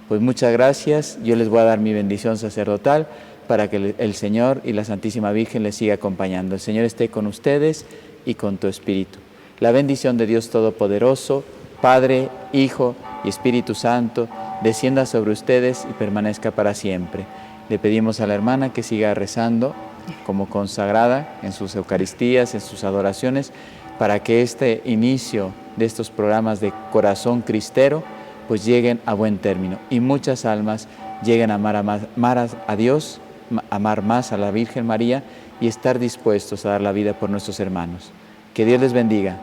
Speaker 1: Pues muchas gracias. Yo les voy a dar mi bendición sacerdotal para que el Señor y la Santísima Virgen les siga acompañando. El Señor esté con ustedes y con tu espíritu. La bendición de Dios Todopoderoso, Padre, Hijo y Espíritu Santo, descienda sobre ustedes y permanezca para siempre. Le pedimos a la hermana que siga rezando como consagrada en sus Eucaristías, en sus adoraciones, para que este inicio de estos programas de Corazón Cristero pues lleguen a buen término y muchas almas lleguen a amar a Dios, amar más a la Virgen María y estar dispuestos a dar la vida por nuestros hermanos. Que Dios les bendiga.